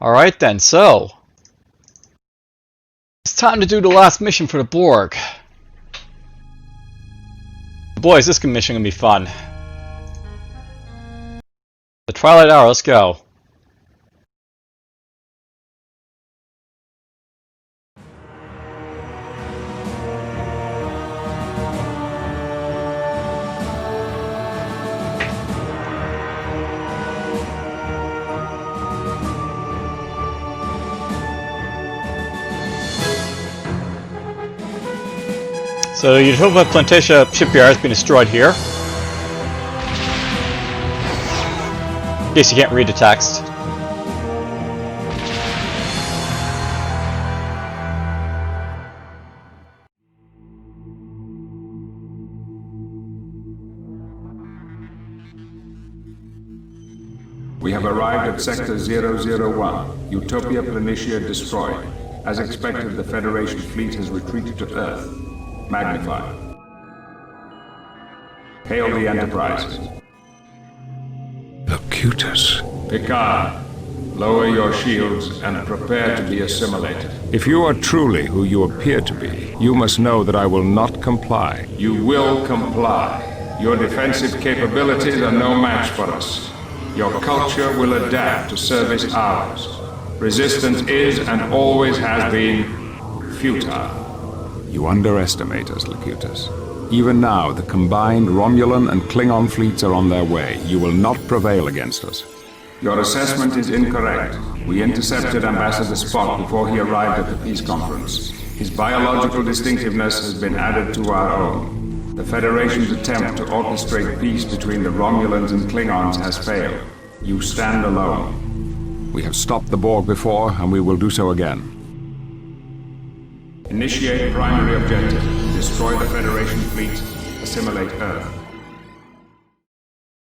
Alright then, so it's time to do the last mission for the Borg. Boys, this mission gonna be fun. The Twilight Hour, let's go. So the Utopia Plantatia shipyard has been destroyed here. In case you can't read the text. We have arrived at Sector 001, Utopia Planitia destroyed. As expected, the Federation fleet has retreated to Earth. Magnify. Hail the Enterprise. Locutus. Picard, lower your shields and prepare to be assimilated. If you are truly who you appear to be, you must know that I will not comply. You will comply. Your defensive capabilities are no match for us. Your culture will adapt to service ours. Resistance is and always has been futile. You underestimate us, Locutus. Even now, the combined Romulan and Klingon fleets are on their way. You will not prevail against us. Your assessment is incorrect. We intercepted Ambassador Spock before he arrived at the peace conference. His biological distinctiveness has been added to our own. The Federation's attempt to orchestrate peace between the Romulans and Klingons has failed. You stand alone. We have stopped the Borg before, and we will do so again. Initiate primary objective. Destroy the Federation fleet. Assimilate Earth.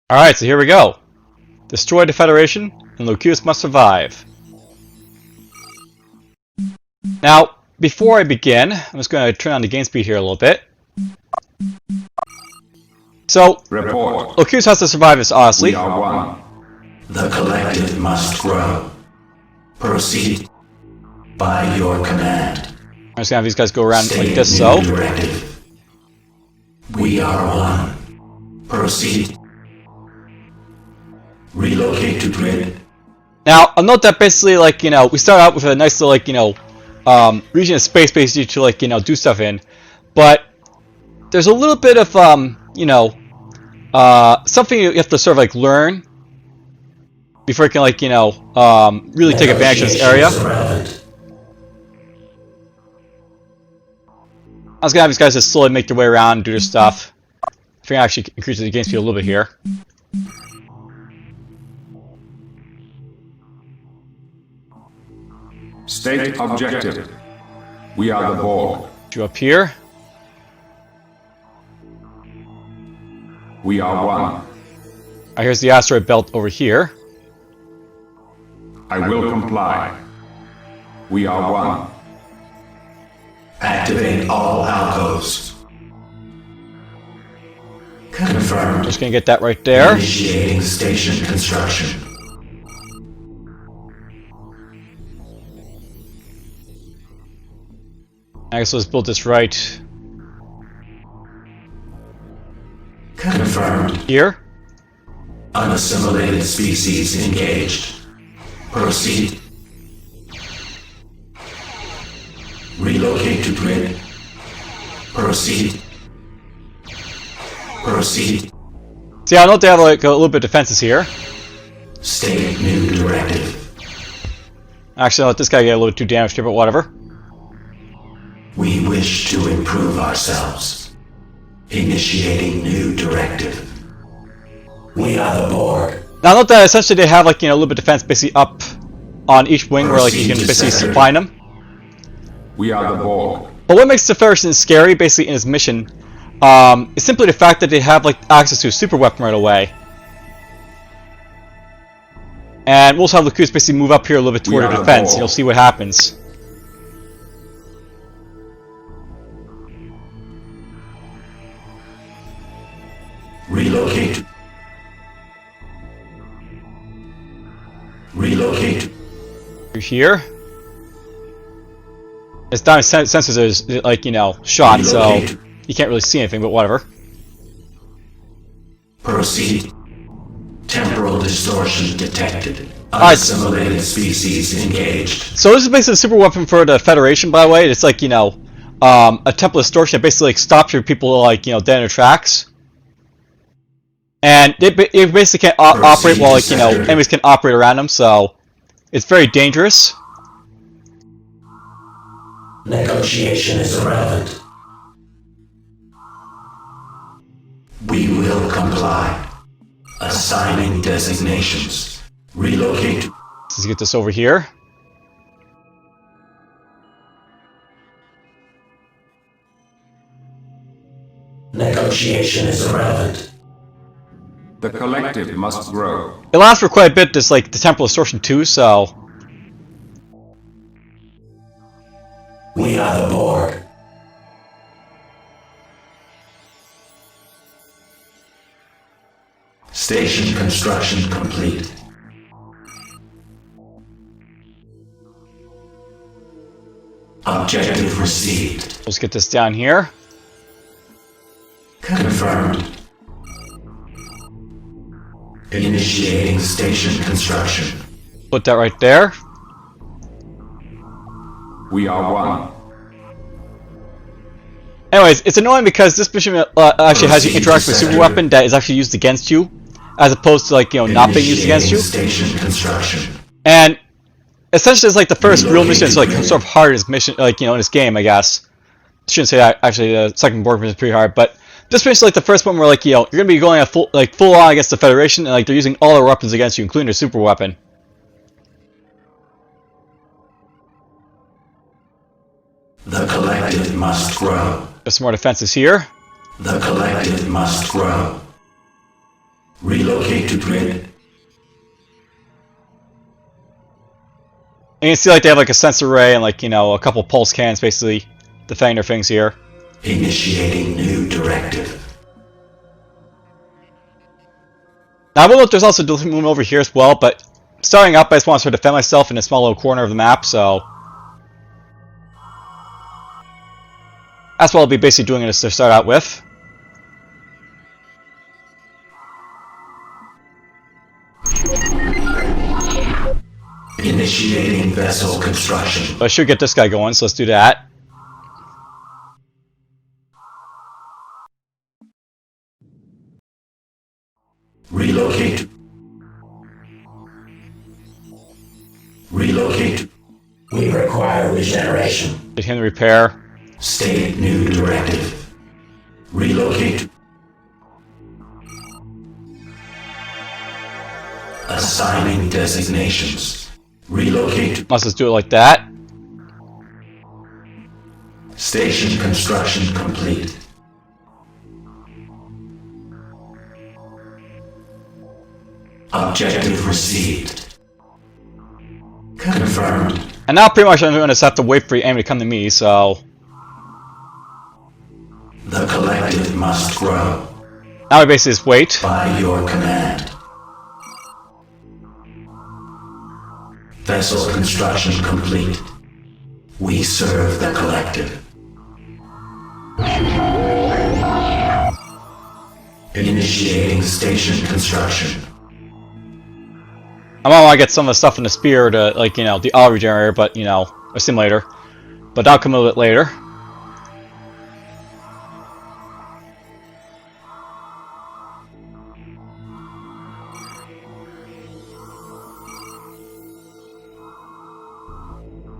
Alright, so here we go. Destroy the Federation, and Locutus must survive. Now, before I begin, I'm just going to turn on the game speed here a little bit. So, report. Locutus has to survive this, honestly. We are one. The collective must grow. Proceed by your command. I'm just gonna have these guys go around State like this, so. Directive. We are one. Proceed. Relocate to grid. Now, I'll note that basically, like, you know, we start out with a nice little, like, you know, region of space basically to, like, you know, do stuff in. But there's a little bit of, you know, something you have to sort of, like, learn before you can, like, you know, really take advantage of this area. I was gonna have these guys just slowly make their way around and do their stuff. I think I actually increase the game speed a little bit here. State objective. We are the Borg. You up here. We are one. Alright, here's the asteroid belt over here. I will comply. We are one. Activate all alcoves. Confirmed. Just gonna get that right there. Initiating station construction. I guess let's build this right Confirmed. here. Unassimilated species engaged. Proceed. Relocate to grid. Proceed. Proceed. See, I know they have like a little bit of defenses here. State new directive. Actually, I'll let this guy get a little bit too damaged here, but whatever. We wish to improve ourselves. Initiating new directive. We are the Borg. Now, note that essentially they have like, you know, a little bit of defense basically up on each wing where like you can basically find them. We are the Borg. But what makes the Federation scary basically in his mission is simply the fact that they have like access to a super weapon right away. And we'll also have Locutus basically move up here a little bit toward the defense, and you'll see what happens. Relocate. Relocate. Here. Its diamond sensors are like, you know, shot, so you can't really see anything, but whatever. Proceed. Temporal distortion detected. Unassimilated species engaged. So this is basically a super weapon for the Federation, by the way. It's like, you know, a temporal distortion that basically like stops your people like, you know, dead in their tracks. And it basically can't operate while, like, you know, enemies can operate around them, so it's very dangerous. Negotiation is irrelevant. We will comply. Assigning designations. Relocate. Let's get this over here. Negotiation is irrelevant. The collective must grow. It lasts for quite a bit, this like the temporal distortion too, so We are the Borg. Station construction complete. Objective received. let's get this down here. Confirmed. Initiating station construction. Put that right there. We are one. Anyways, it's annoying because this mission actually has you interact with a super weapon that is actually used against you, as opposed to, like, you know, not being used against you. Station construction. And essentially, it's like the first real mission. It's like sort of hardest mission, like, you know, in this game, I guess. I shouldn't say that. Actually, the second Borg mission is pretty hard, but this mission is like the first one where, like, you know, you're gonna be going a full on against the Federation, and like they're using all their weapons against you, including their super weapon. The collective must grow. There's some more defenses here. The collective must grow. Relocate to grid. And you can see like they have like a sensor array and, like, you know, a couple pulse cannons basically defending their things here. Initiating new directive. Now I will note there's also a delivery moon over here as well, but starting up I just want to sort of defend myself in a small little corner of the map, so that's what I'll be basically doing this to start out with. Initiating vessel construction. But I should get this guy going, so let's do that. Relocate. Relocate. We require regeneration. Get him to repair. State new directive. Relocate. Assigning designations. Relocate. Must just do it like that. Station construction complete. Objective received. Confirmed. And now pretty much I'm going to just have to wait for the enemy to come to me, so The collective must grow. now we basically just wait. By your command. Vessel construction complete. We serve the collective. Initiating station construction. I might want to get some of the stuff in the spear to, like, you know, the auto regenerator, but, you know, a simulator. But that'll come a little bit later.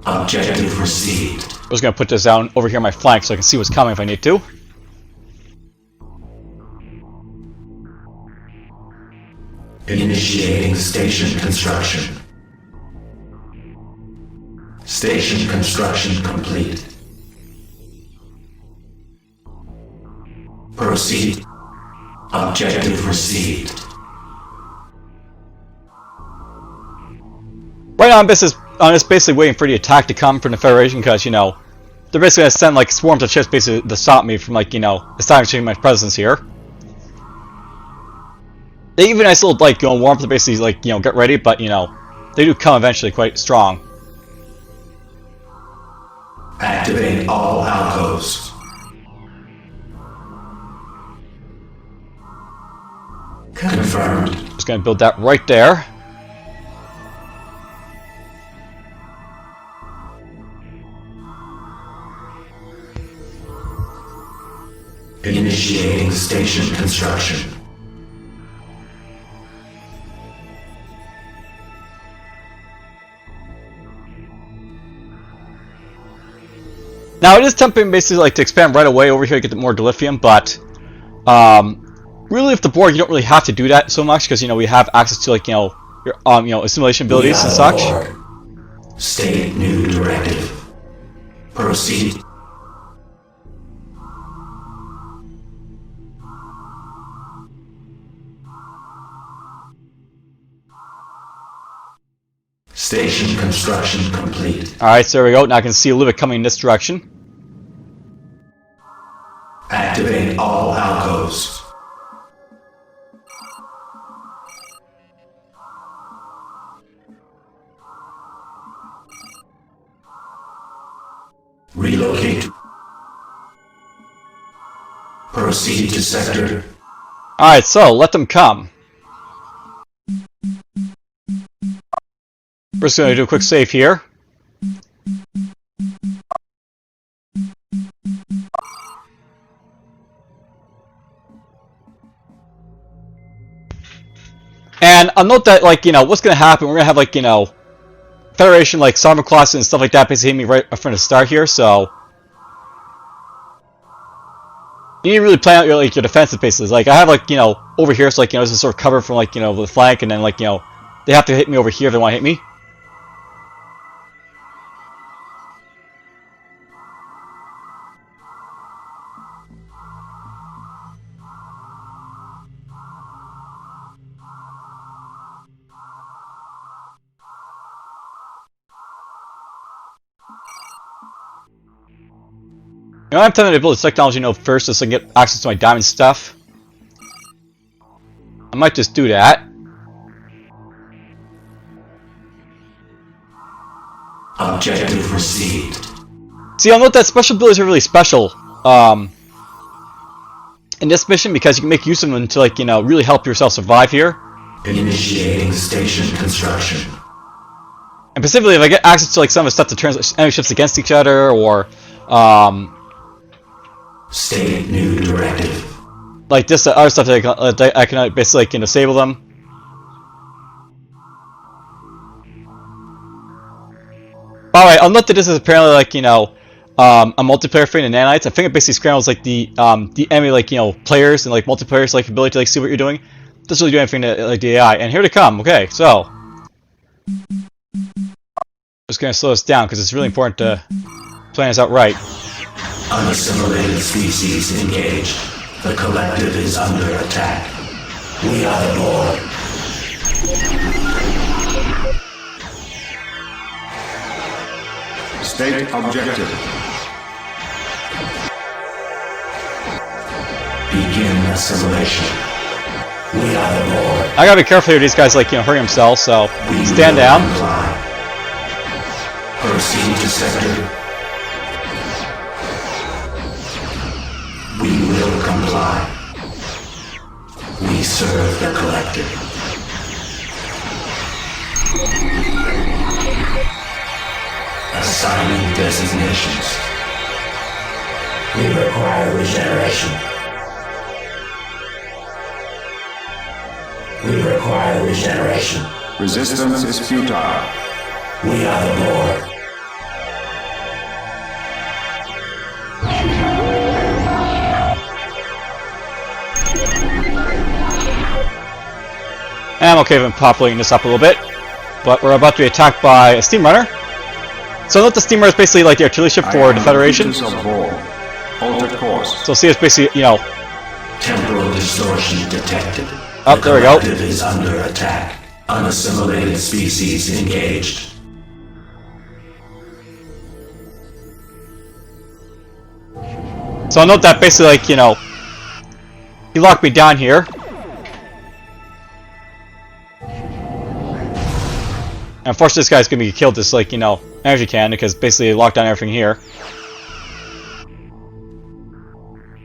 Objective received. I'm just going to put this down over here on my flank so I can see what's coming if I need to. Initiating station construction. Station construction complete. Proceed. Objective received. Right now I'm just basically waiting for the attack to come from the Federation because, you know, they're basically going to send, like, swarms of ships basically to stop me from, like, you know, establishing my presence here. They even nice little, like, you know, warmth to basically, like, you know, get ready, but, you know, they do come eventually quite strong. Activate all alcoves. Confirmed. Just gonna build that right there. Initiating station construction. Now it is tempting basically like to expand right away over here to get more dilithium, but really if the Borg you don't really have to do that so much because we have access to like your assimilation abilities and such. Borg. State new directive. Proceed. Station construction complete. Alright, so there we go. Now I can see a little bit coming in this direction. Activate all alcoves. Relocate. Proceed to sector. Alright, so let them come. We're just going to do a quick save here. And I'll note that, like, what's going to happen, we're going to have, like, Federation, like, Sovereign classes and stuff like that basically hitting me right in front of the start here, so... You need to really plan out your, like, your defensive basically. Like, I have, like, over here, so, like, this is sort of cover from, like, the flank, and then, like, they have to hit me over here if they want to hit me. I'm tempted to build this technology first so I can get access to my diamond stuff. I might just do that. Objective received. See, I'll note that special abilities are really special in this mission because you can make use of them to, like, really help yourself survive here. Initiating station construction. And specifically, if I get access to, like, some of the stuff that turns enemy ships against each other, or State new directive. like this other stuff that I can basically, like, disable them. By the way, I'll note that this is apparently, like, a multiplayer thing in nanites. I think it basically scrambles, like, the enemy, like, players and, like, multiplayers, like, ability to, like, see what you're doing. Doesn't really do anything to, like, the AI. And here they come. Okay, so just gonna slow this down because it's really important to plan this out right. Unassimilated species engaged. The collective is under attack. We are the Borg. State objective. Begin assimilation. We are the Borg. I gotta be careful here. These guys, like, hurting themselves. So We stand will down. comply. Proceed to sector. We will comply. We serve the collective. Assigning designations. We require regeneration. We require regeneration. Resistance is futile. We are the Borg. I'm okay with populating this up a little bit, but we're about to be attacked by a steam runner. So note the steam runner is basically like the artillery ship for the Federation. Of Borg. Alter course. So see, it's basically, Temporal distortion detected. Oh, there we go. The collective is under attack. Unassimilated species engaged. So I'll note that basically, like, he locked me down here. And unfortunately, this guy's gonna be killed this, like, you know, energy cannon, because basically they locked down everything here.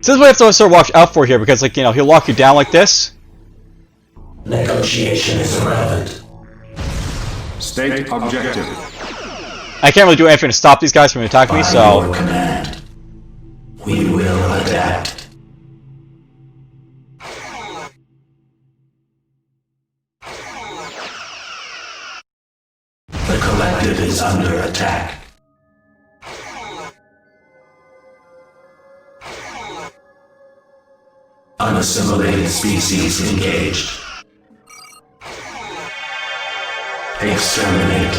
So this is what you have to sort of watch out for here, because, like, you know, he'll lock you down like this. Negotiation is irrelevant. State objective. I can't really do anything to stop these guys from attacking me, By so... your command, we will adapt. The collective is under attack. Unassimilated species engaged. Exterminate.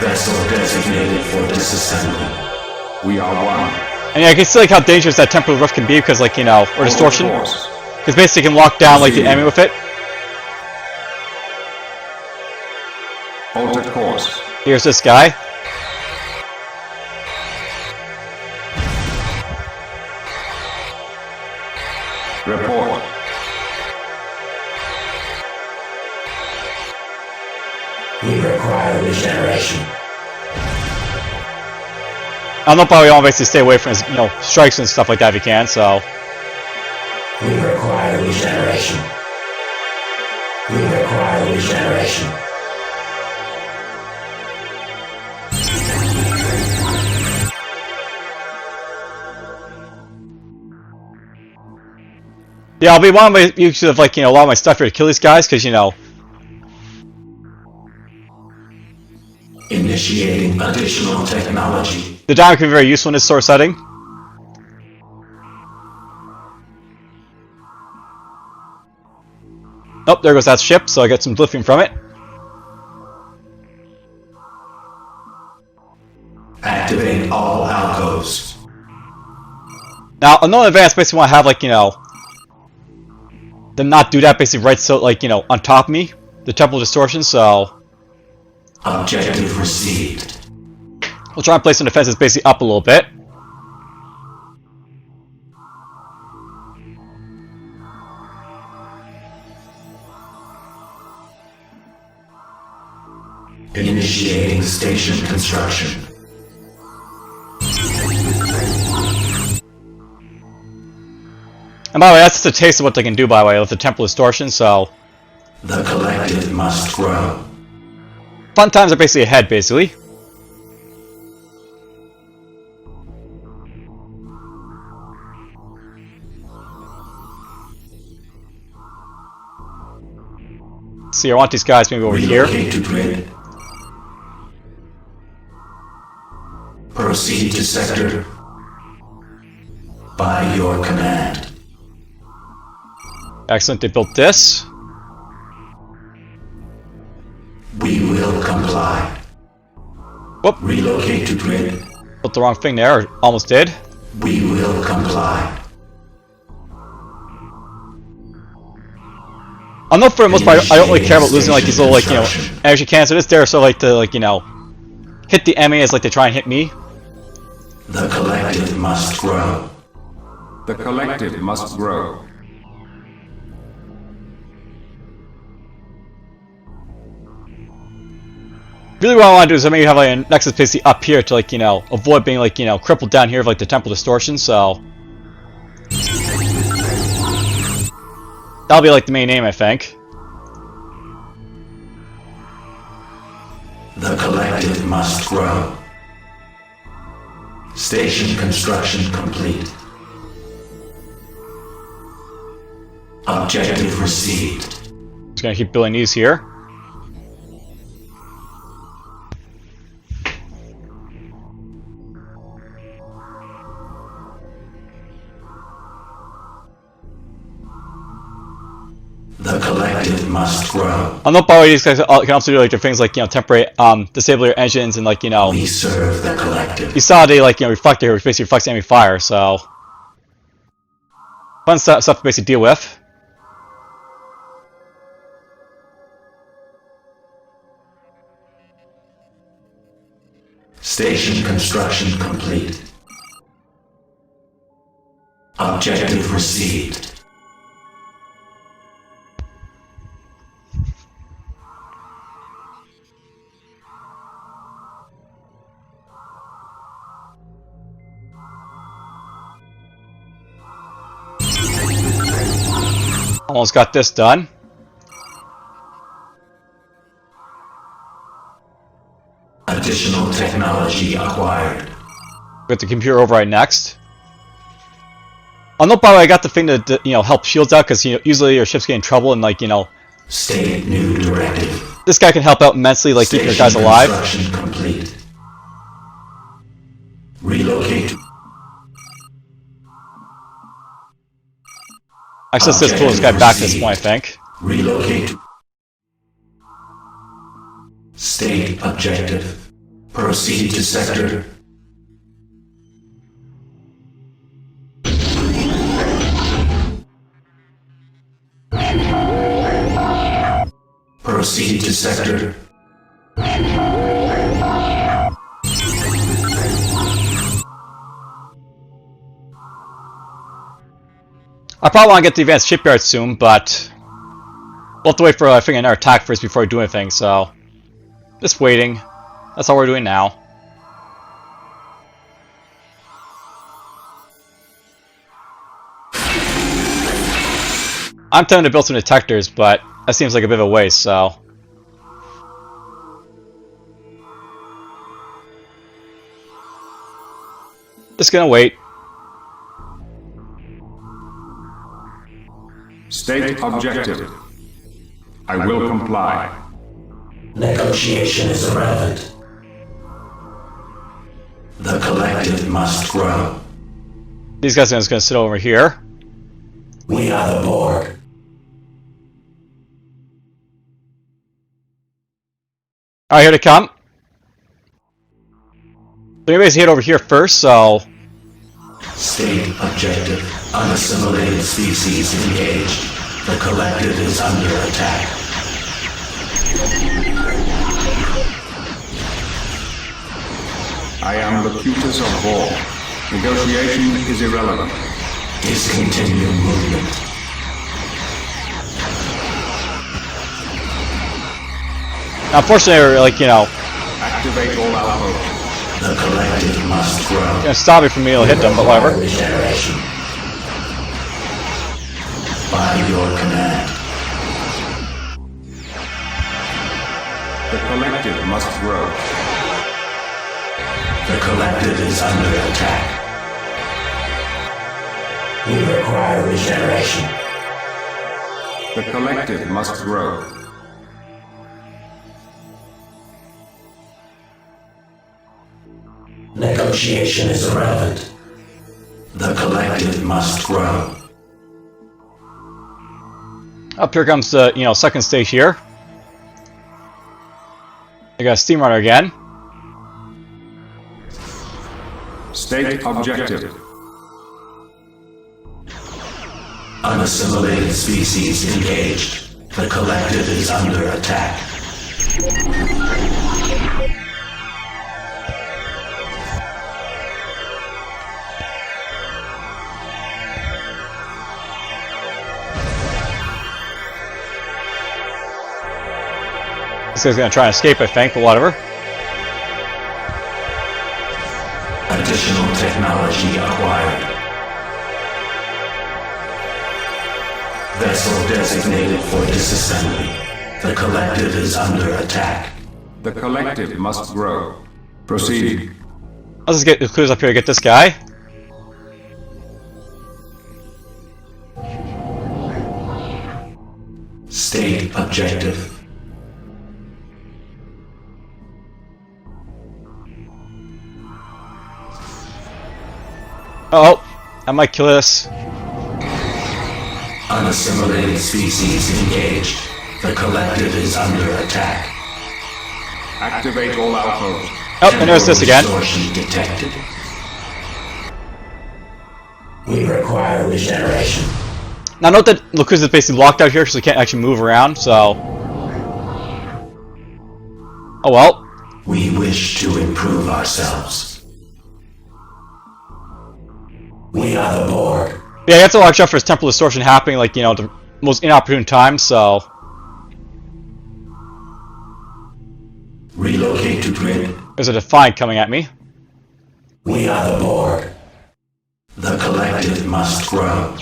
Vessel designated for disassembly. We are one. And yeah, I can see, like, how dangerous that temporal rift can be, because, like, you know, or distortion. Because basically you can lock down, like, the enemy with it. Alter course. Here's this guy. Report. We require regeneration. I don't know, probably want to basically stay away from his, you know, strikes and stuff like that if you can, so... We require regeneration. We require regeneration. Yeah, I'll be one of my use of, like, you know, a lot of my stuff here to kill these guys, because, you know... Initiating additional technology. The diamond can be very useful in this sort of setting. Oh, there goes that ship, so I get some lithium from it. Activate all alcoves. Now, another advance basically want to have, like, you know... them not do that, basically right so, like, you know, on top of me. The temporal distortion, so... Objective received. We'll try and place some defenses basically up a little bit. Initiating station construction. And by the way, that's just a taste of what they can do, by the way, with the temporal distortion, so... The collective must grow. Fun times are basically ahead, basically. Let's see, I want these guys maybe over here. Relocate to grid. Proceed to sector. By your command. Excellent, they built this. We will comply. Whoop, Relocate to grid. built the wrong thing there, or almost did. We will comply. I know for the most part, I don't really care about losing, like, these little, like, you know, energy cannons. They're just there so, like, to, like, you know, hit the enemy as, like, they try and hit me. The collective must grow. The collective must grow. Really what I want to do is maybe have, like, a nexus basically up here to, like, you know, avoid being, like, you know, crippled down here of, like, the temporal distortion, so... That'll be, like, the main aim, I think. The collective must grow. Station construction complete. Objective received. Just gonna keep building these here. The collective must grow. I know, by the way, these guys can also do, like, things like, you know, temporary, disable your engines and, like, you know... We serve the collective. You saw the, like, you know, reflector here, which basically reflects enemy fire, so... Fun stuff to basically deal with. Station construction complete. Objective received. Almost got this done. Additional technology acquired. Got the computer override next. Oh no, by the way, I got the thing to help shields out because usually your ships get in trouble and State new directive. this guy can help out immensely, keeping your guys alive. Construction complete. Relocate. Actually, let's just pull this guy back at this point, I think. Relocate. State objective. Proceed to sector. Proceed to sector. I probably want to get the advanced shipyard soon, but we'll have to wait for I think another attack first before I do anything. So just waiting. That's all we're doing now. I'm tempted to build some detectors, but that seems like a bit of a waste. So just gonna wait. State objective. I will comply. Negotiation is irrelevant. The collective must grow. These guys are just gonna sit over here. We are the Borg. Alright, here they come. So anyways, head over here first, so State objective. Unassimilated species engaged. The collective is under attack. I am Locutus of Borg. Negotiation is irrelevant. Discontinue movement. unfortunately, Activate all outposts. The collective must grow. gonna stop it from me to hit them, but whatever. Regeneration. By your command. The collective must grow. The collective is under attack. We require regeneration. The collective must grow. Negotiation is irrelevant. The collective must grow. Up here comes the second stage here. I got a steam runner again. State objective. Unassimilated species engaged. The collective is under attack. This guy's gonna try and escape, I think, but whatever. Additional technology acquired. Vessel designated for disassembly. The collective is under attack. The collective must grow. Proceed. Let's just get the clues up here to get this guy. State objective. Oh, I might kill this. Unassimilated species engaged. The collective is under attack. Activate all outposts. Oh, and there's this again. Distortion detected. We require regeneration. Now note that Lucas is basically locked out here, so he can't actually move around, so... Oh well. We wish to improve ourselves. We are the Borg. Yeah, you have to watch out for his temporal distortion happening, like, you know, the most inopportune time, so... Relocate to grid. There's a Defiant coming at me. We are the Borg. The collective must grow.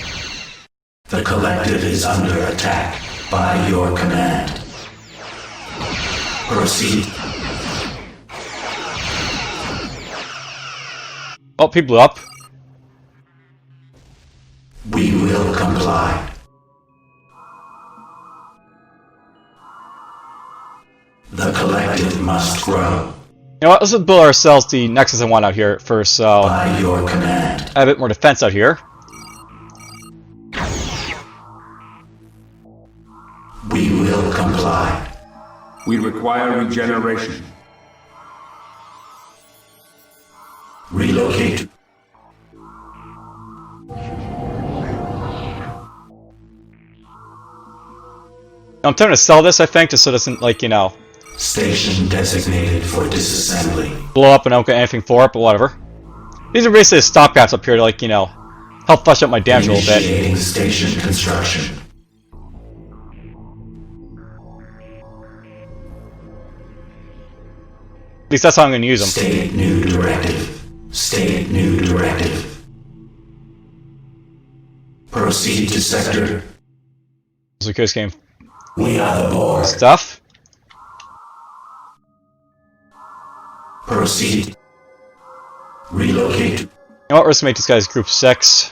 The collective is under attack by your command. Proceed. Oh, he blew up. We will comply. The collective must grow. You know what, let's just build ourselves the Nexus I want out here first, so... By your command. I have a bit more defense out here. We will comply. We require regeneration. Relocate. I'm trying to sell this, I think, just so it doesn't, like, you know... Station designated for disassembly. blow up and I don't get anything for it, but whatever. These are basically stopgaps up here to, like, you know, help flush up my damage a little bit. Initiating station construction. At least that's how I'm going to use them. State new directive. State new directive. Proceed to sector. So this game We are the Borg. stuff. Proceed. Relocate. You know what, let's make this guy's group 6.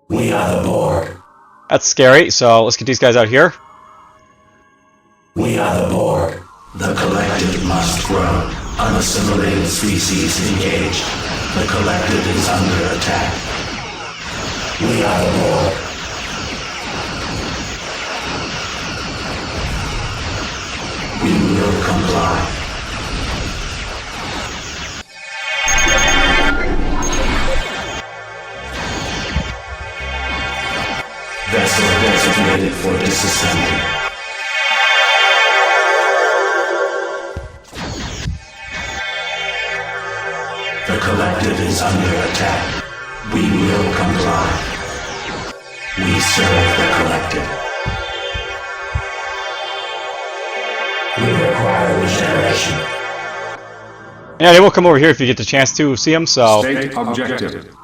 We are the Borg. That's scary, so let's get these guys out here. We are the Borg. The collective must grow. Unassimilated species engaged. The collective is under attack. We are the Borg. We will comply. Vessel designated for disassembly. The collective is under attack. We will comply. We serve the collective. We require regeneration. Yeah, they will come over here if you get the chance to see them, so... State objective.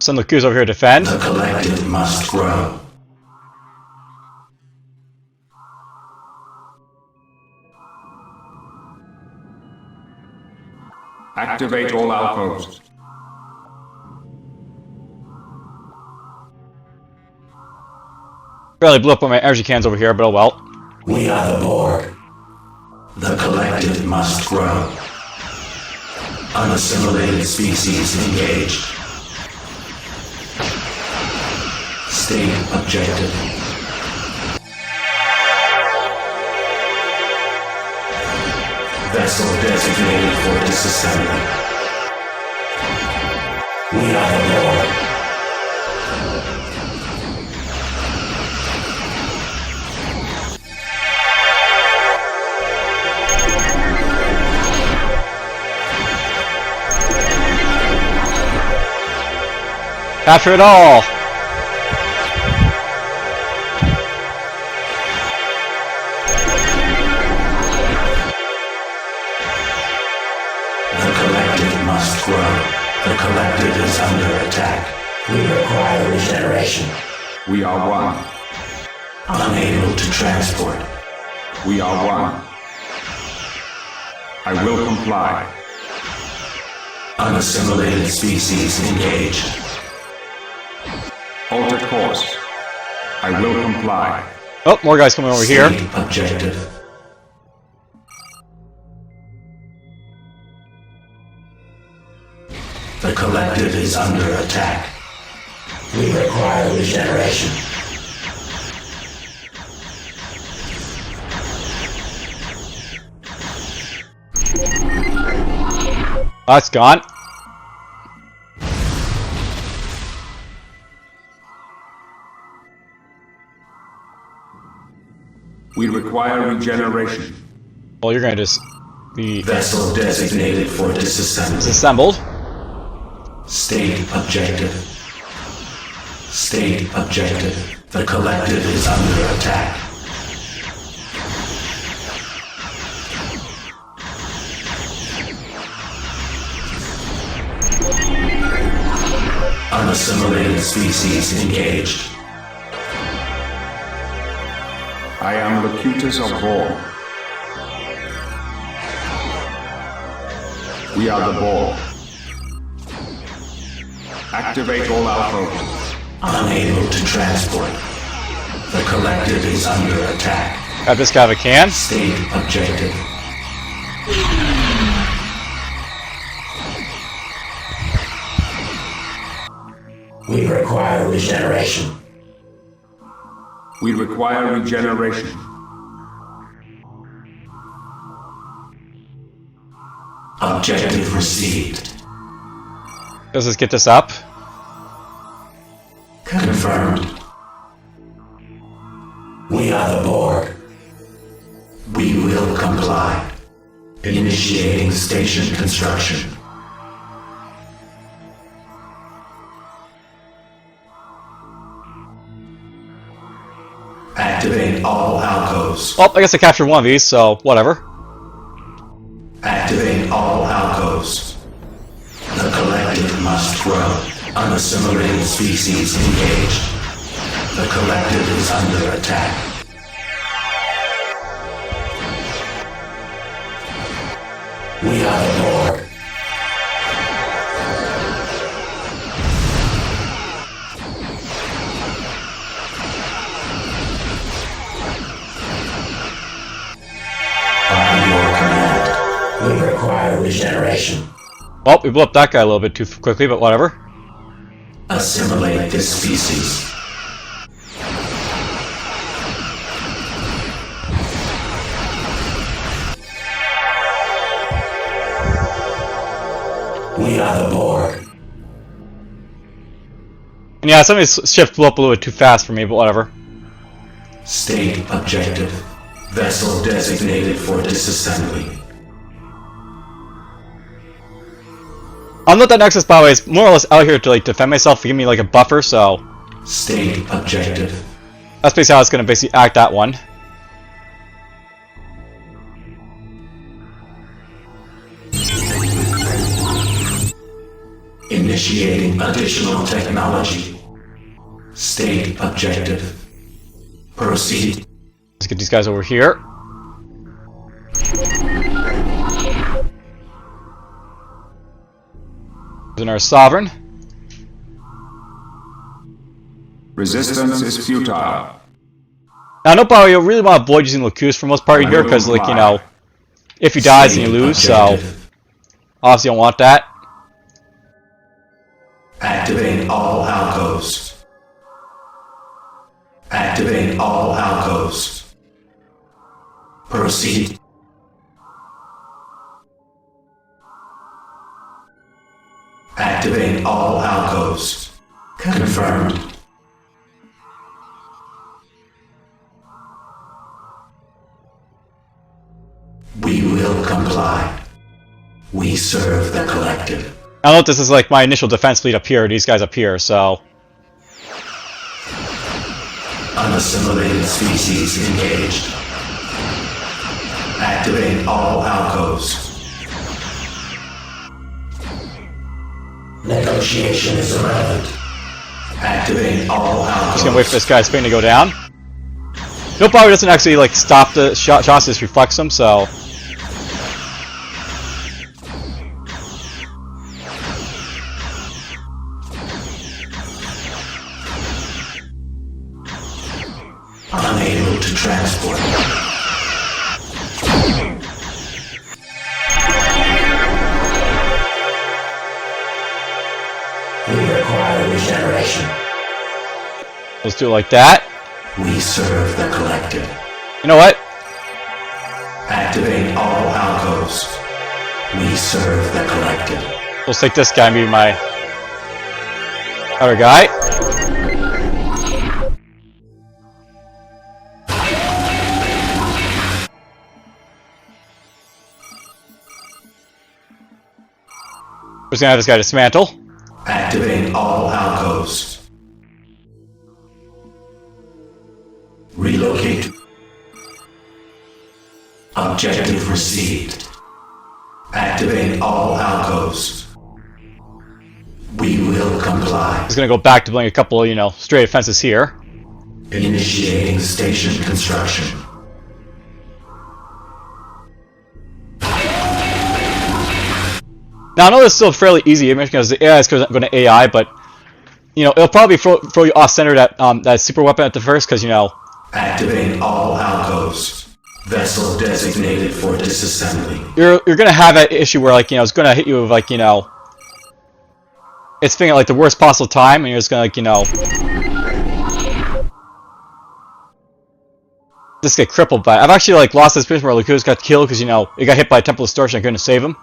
Send the crews over here to defend. The collective must grow. Activate all outposts. Barely blew up on my energy cans over here, but oh well. We are the Borg. The collective must grow. Unassimilated species engaged. State objective. Vessel designated for disassembly. We are the Borg. Capture it all! The collective must grow. The collective is under attack. We require regeneration. We are one. Unable to transport. We are one. I will comply. Unassimilated species engaged. Alter course. I will comply. Oh, more guys coming over here. State objective. The collective is under attack. We require regeneration. That's gone. We require regeneration. Well, you're gonna just Be Vessel designated for disassembly. disassembled. State objective. State objective. The collective is under attack. Unassimilated species engaged. I am Locutus of Borg. We are the Borg. Activate all outposts. Unable to transport. The collective is under attack. Grab this guy if I can. State objective. We require regeneration. We require regeneration. Objective received. Let's just get this up. Confirmed. We are the Borg. We will comply. Initiating station construction. Activate all alcoves. Oh, I guess I captured one of these, so whatever. Activate all alcoves. The collective must grow. Unassimilated species engaged. The collective is under attack. We are the Borg. By your command, we require regeneration. Well, we blew up that guy a little bit too quickly, but whatever. Assimilate this species. We are the Borg. And yeah, some of these ships blew up a little bit too fast for me, but whatever. State objective. Vessel designated for disassembly. I'm not that Nexus, by the way, is more or less out here to like defend myself, to give me like a buffer, so State objective. that's basically how it's going to basically act that one. Initiating additional technology. State objective. Proceed. Let's get these guys over here. There's our Sovereign. Resistance is futile. Now, I know probably you really want to avoid using Locutus for most part here, because, like, you know, if he dies, then you lose, so obviously you don't want that. Activate all alcoves. Activate all alcoves. Proceed. Activate all alcoves. Confirmed. We will comply. We serve the collective. I know this is like my initial defense fleet up here, these guys up here, so Unassimilated species engaged. Activate all alcoves. Negotiation is irrelevant. Activate all alcoves. just gonna wait for this guy's spin to go down. No, probably doesn't actually like stop the shots, just reflects them, so unable to transport. We require regeneration. let's do it like that. We serve the collective. You know what? Activate all alcoves. We serve the collective. Let's take this guy and be my other guy. We're just gonna have this guy dismantle. Activate all alcoves. Relocate. Objective received. Activate all alcoves. We will comply. He's gonna go back to building a couple, you know, straight defenses here. Initiating station construction. Now I know this is still fairly easy because the AI is going to AI, but you know it'll probably throw you off center that super weapon at the first because you know. Activate all alcoves. Vessel designated for disassembly. You're gonna have that issue where like you know it's gonna hit you with like you know. It's thinking at like the worst possible time, and you're just gonna like you know. Just get crippled by it. I've actually like lost this mission where Luku's got killed because you know it got hit by a temple distortion. I couldn't save him.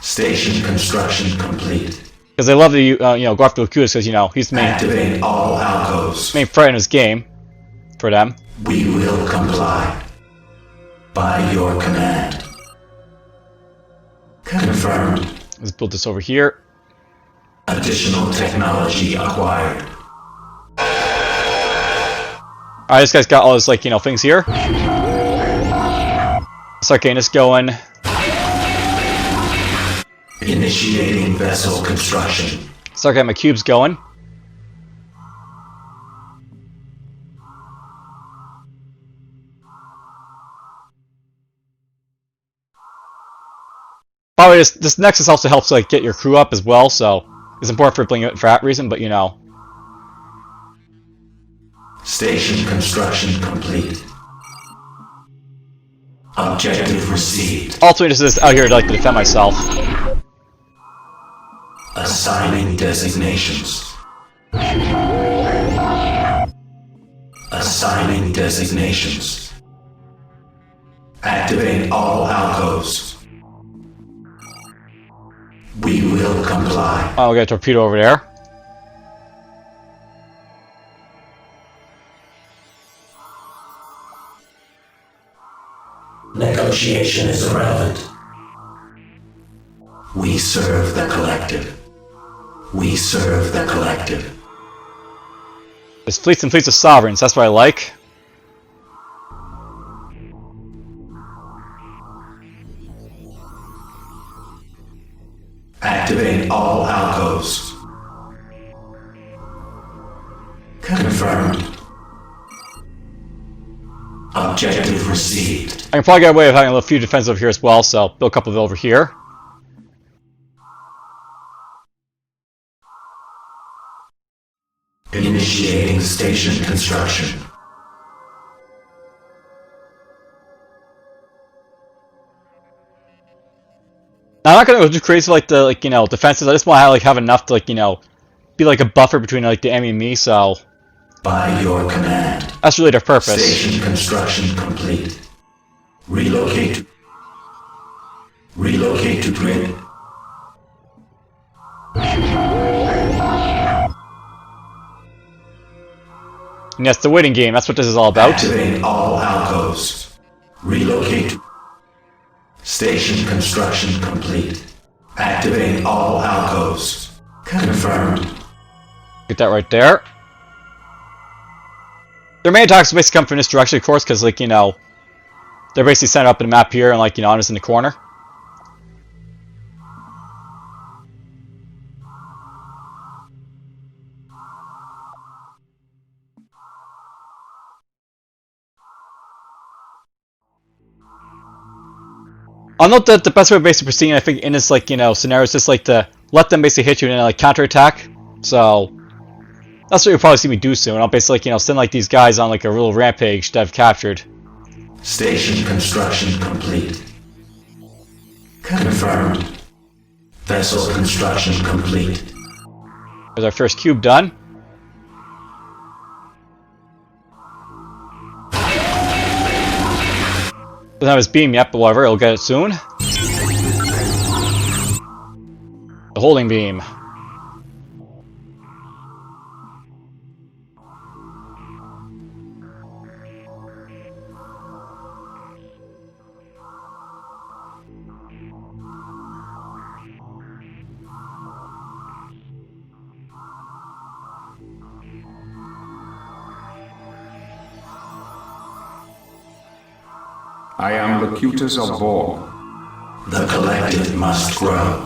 Station construction complete. Because they love to you know go after Luku's because you know he's the main. Activate all alcoves. Main threat in his game. For them. We will comply. By your command. Confirmed. Let's build this over here. Additional technology acquired. Alright, this guy's got all his like you know things here. Start getting this going. Initiating vessel construction. Start getting my cubes going. By the way, this Nexus also helps like get your crew up as well, so it's important for playing it for that reason. But you know, station construction complete. Objective received. ultimately this is out here to like to defend myself. Assigning designations. Assigning designations. Activate all alcoves. We will comply. Oh, we got a torpedo over there. Negotiation is irrelevant. We serve the collective. We serve the collective. There's fleets and fleets of sovereigns. That's what I like. Activate all alcoves. Confirmed. Objective received. I can probably get away with having a few defenses over here as well, so build a couple of over here. Initiating station construction. Now, I'm not gonna go too crazy like the you know defenses. I just want to have enough to you know be like a buffer between like the enemy and me. So by your command. That's really their purpose. Station construction complete. Relocate. Relocate to grid. And that's the waiting game. That's what this is all about. Activate all alcoves. Relocate. Station construction complete. Activate all alcoves. Confirmed. Get that right there. Their main attacks basically come from this direction, of course, because, like, you know, they're basically set up in the map here, and, like, you know, I'm just in the corner. I'll note that the best way of basically proceeding, I think, in this, like, you know, scenario is just, like, to let them basically hit you and then, like, counterattack. So, that's what you'll probably see me do soon. I'll basically, like, you know, send, like, these guys on, like, a real rampage that I've captured. Station construction complete. Confirmed. Vessel construction complete. There's our first cube done. Doesn't have his beam yet, but whatever, he'll get it soon. The holding beam. I am Locutus of Borg. The collective must grow.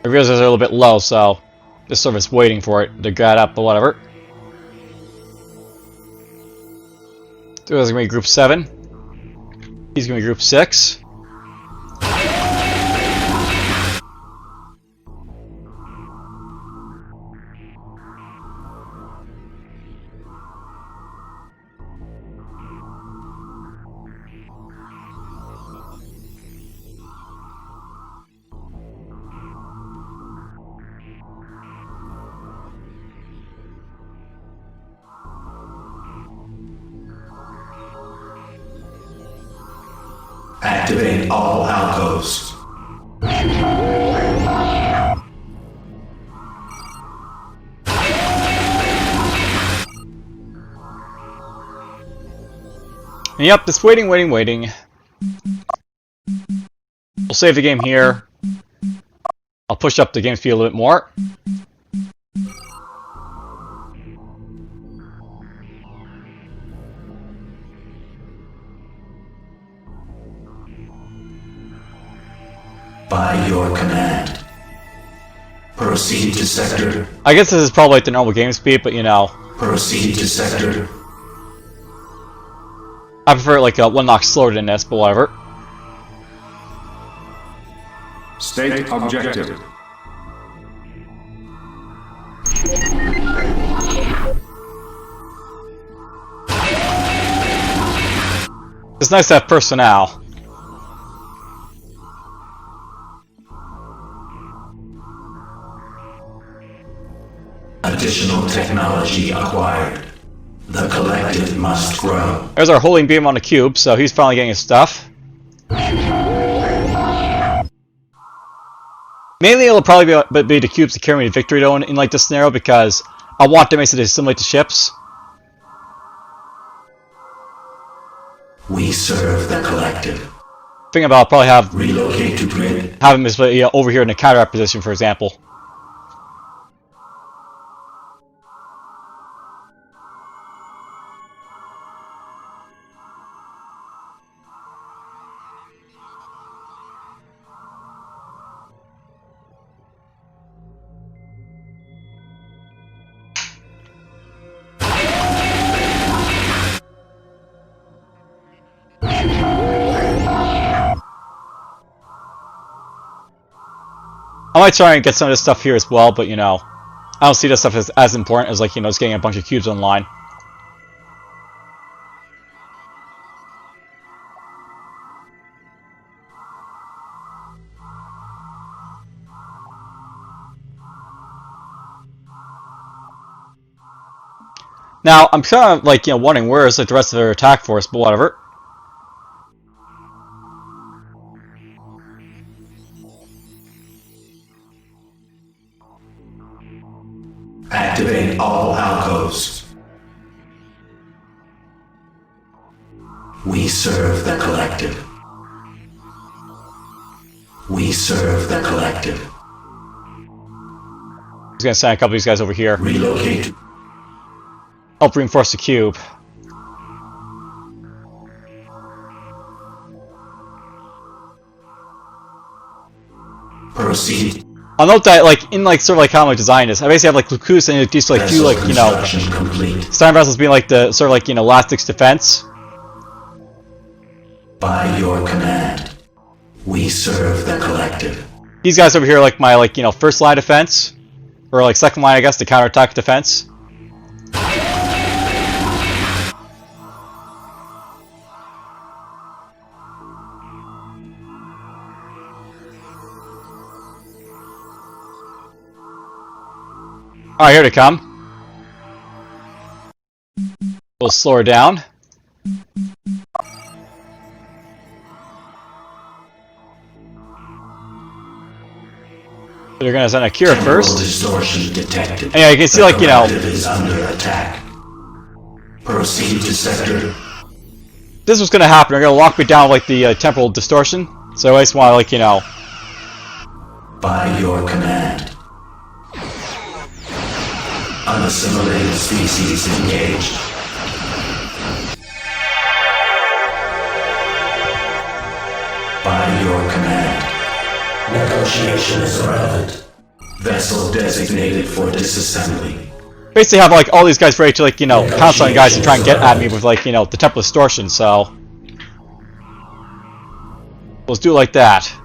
I realize they're a little bit low, so this server's waiting for it to get up or whatever. There's gonna be group 7. He's gonna be group 6. Activate all alcoves. And yep, just waiting. We'll save the game here. I'll push up the game speed a little bit more. By your command. Proceed to sector. I guess this is probably like the normal game speed, but you know. Proceed to sector. I prefer it like one knock slower than this, but whatever. State objective. It's nice to have personnel. Additional technology acquired. The collective must grow. There's our holding beam on the cube, so he's finally getting his stuff. Mainly it'll probably be the cubes to carry me to victory though in like this scenario, because I want them to simulate the ships. We serve the collective. Thinking about I'll probably Relocate to grid. have him over here in the counteract position, for example. I might try and get some of this stuff here as well, but you know, I don't see this stuff as important as like, you know, just getting a bunch of cubes online. Now, I'm kind of like, you know, wondering where is like the rest of their attack force, but whatever. Activate all alcoves. We serve the collective. We serve the collective. I'm just gonna send a couple of these guys over here. Relocate. Help reinforce the cube. Proceed. I'll note that, like, in like sort of like how I designed this, I basically have like Lukus and it just like do like, you know, Star Vessels being like the sort of like, you know, last ditch defense. By your command, we serve the collective. These guys over here are like my, like, you know, first line defense, or like second line, I guess, the counterattack defense. Alright, here they come. We'll slow her down. They're gonna send a Kira first. Distortion detected. And yeah, you can see, like, you know, is under attack. Proceed to sector. this was gonna happen. They're gonna lock me down with, like, the temporal distortion. So I just want to, like, you know, By your command. Unassimilated species engaged. By your command. Negotiation is irrelevant. Vessel designated for disassembly. Basically have like all these guys ready to like, you know, pounce on guys and try and get at me with like, you know, the temple distortion, so let's do it like that.